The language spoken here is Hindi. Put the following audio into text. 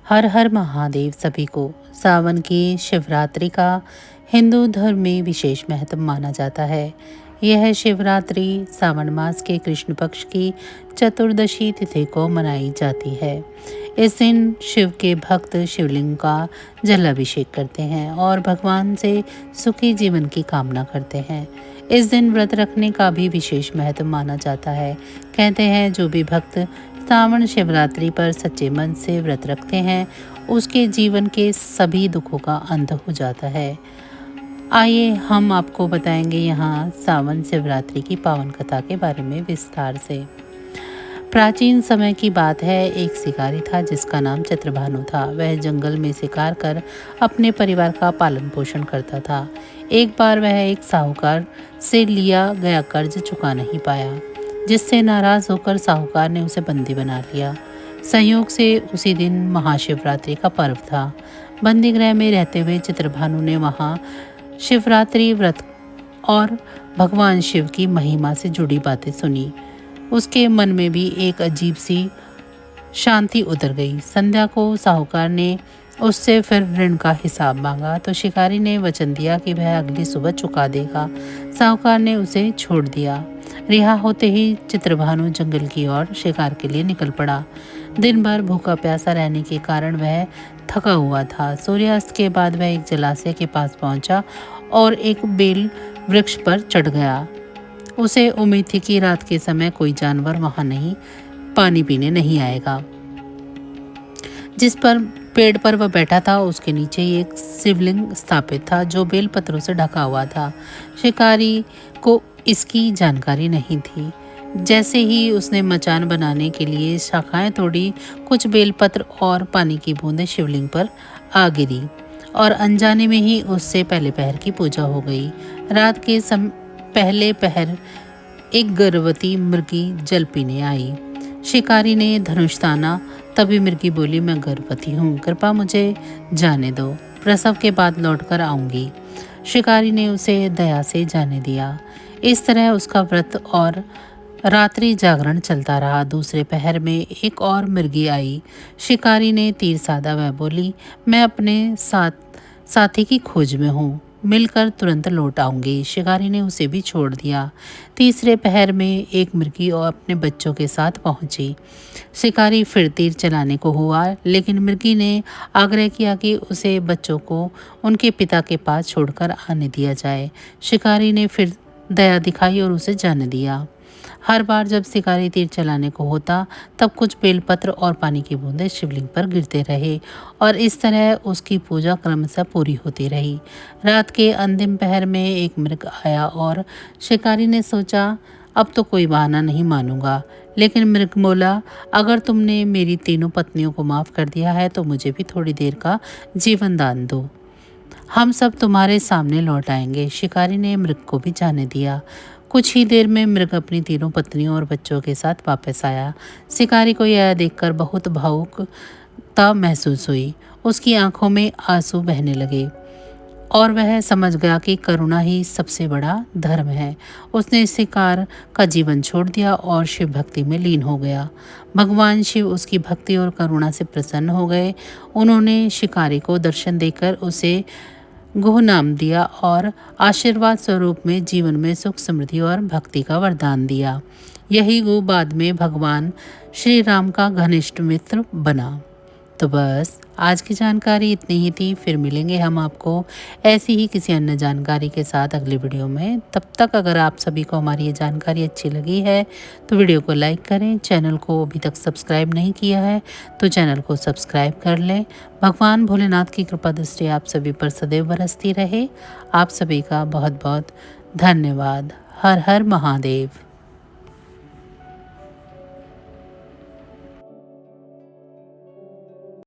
हर हर महादेव सभी को। सावन की शिवरात्रि का हिंदू धर्म में विशेष महत्व माना जाता है। यह शिवरात्रि सावन मास के कृष्ण पक्ष की चतुर्दशी तिथि को मनाई जाती है। इस दिन शिव के भक्त शिवलिंग का जलाभिषेक करते हैं और भगवान से सुखी जीवन की कामना करते हैं। इस दिन व्रत रखने का भी विशेष महत्व माना जाता है। कहते हैं जो भी भक्त सावन शिवरात्रि पर सच्चे मन से व्रत रखते हैं उसके जीवन के सभी दुखों का अंत हो जाता है। आइए हम आपको बताएंगे यहाँ सावन शिवरात्रि की पावन कथा के बारे में विस्तार से। प्राचीन समय की बात है, एक शिकारी था जिसका नाम चत्रभानु था। वह जंगल में शिकार कर अपने परिवार का पालन पोषण करता था। एक बार वह एक साहूकार से लिया गया कर्ज चुका नहीं पाया, जिससे नाराज होकर साहूकार ने उसे बंदी बना लिया। संयोग से उसी दिन महाशिवरात्रि का पर्व था। बंदी गृह में रहते हुए चित्रभानु ने वहां शिवरात्रि व्रत और भगवान शिव की महिमा से जुड़ी बातें सुनी। उसके मन में भी एक अजीब सी शांति उतर गई। संध्या को साहूकार ने उससे फिर ऋण का हिसाब मांगा तो शिकारी ने वचन दिया कि वह अगली सुबह चुका देगा। साहूकार ने उसे छोड़ दिया। रिहा होते ही चित्रभानु जंगल की ओर शिकार के लिए निकल पड़ा। दिन भर भूखा प्यासा रहने के कारण वह थका हुआ था। सूर्यास्त के बाद वह एक जलाशय के पास पहुंचा और एक बेल वृक्ष पर चढ़ गया। उसे उम्मीद थी कि रात के समय कोई जानवर वहां नहीं पानी पीने नहीं आएगा। जिस पर पेड़ पर वह बैठा था उसके नीचे एक शिवलिंग स्थापित था जो बेल पत्रों से ढका हुआ था। शिकारी को इसकी जानकारी नहीं थी। जैसे ही उसने मचान बनाने के लिए शाखाएं तोड़ी, कुछ बेलपत्र और पानी की बूंदें शिवलिंग पर आ गिरी और अनजाने में ही उससे पहले पहर की पूजा हो गई। रात के पहले पहर एक गर्भवती मुर्गी जल पीने आई। शिकारी ने धनुष ताना, तभी मुर्गी बोली, मैं गर्भवती हूँ, कृपया मुझे जाने दो, प्रसव के बाद लौटकर आऊंगी। शिकारी ने उसे दया से जाने दिया। इस तरह उसका व्रत और रात्रि जागरण चलता रहा। दूसरे पहर में एक और मुर्गी आई। शिकारी ने तीर साधा। वह बोली, मैं अपने साथी की खोज में हूँ, मिलकर तुरंत लौट आऊंगी। शिकारी ने उसे भी छोड़ दिया। तीसरे पहर में एक मुर्गी और अपने बच्चों के साथ पहुंची। शिकारी फिर तीर चलाने को हुआ, लेकिन मुर्गी ने आग्रह किया कि उसे बच्चों को उनके पिता के पास छोड़कर आने दिया जाए। शिकारी ने फिर दया दिखाई और उसे जाने दिया। हर बार जब शिकारी तीर चलाने को होता तब कुछ बेलपत्र और पानी की बूंदें शिवलिंग पर गिरते रहे और इस तरह उसकी पूजा क्रमशः पूरी होती रही। रात के अंतिम पहर में एक मृग आया और शिकारी ने सोचा, अब तो कोई बहाना नहीं मानूंगा। लेकिन मृग बोला, अगर तुमने मेरी तीनों पत्नियों को माफ़ कर दिया है तो मुझे भी थोड़ी देर का जीवन दान दो, हम सब तुम्हारे सामने लौट आएंगे। शिकारी ने मृग को भी जाने दिया। कुछ ही देर में मृग अपनी तीनों पत्नियों और बच्चों के साथ वापस आया। शिकारी को यह देखकर बहुत भावुकता महसूस हुई। उसकी आंखों में आंसू बहने लगे और वह समझ गया कि करुणा ही सबसे बड़ा धर्म है। उसने शिकार का जीवन छोड़ दिया और शिव भक्ति में लीन हो गया। भगवान शिव उसकी भक्ति और करुणा से प्रसन्न हो गए। उन्होंने शिकारी को दर्शन देकर उसे गुह नाम दिया और आशीर्वाद स्वरूप में जीवन में सुख समृद्धि और भक्ति का वरदान दिया। यही गुह बाद में भगवान श्री राम का घनिष्ठ मित्र बना। तो बस आज की जानकारी इतनी ही थी। फिर मिलेंगे हम आपको ऐसी ही किसी अन्य जानकारी के साथ अगली वीडियो में। तब तक अगर आप सभी को हमारी ये जानकारी अच्छी लगी है तो वीडियो को लाइक करें। चैनल को अभी तक सब्सक्राइब नहीं किया है तो चैनल को सब्सक्राइब कर लें। भगवान भोलेनाथ की कृपा दृष्टि आप सभी पर सदैव बरसती रहे। आप सभी का बहुत बहुत धन्यवाद। हर हर महादेव।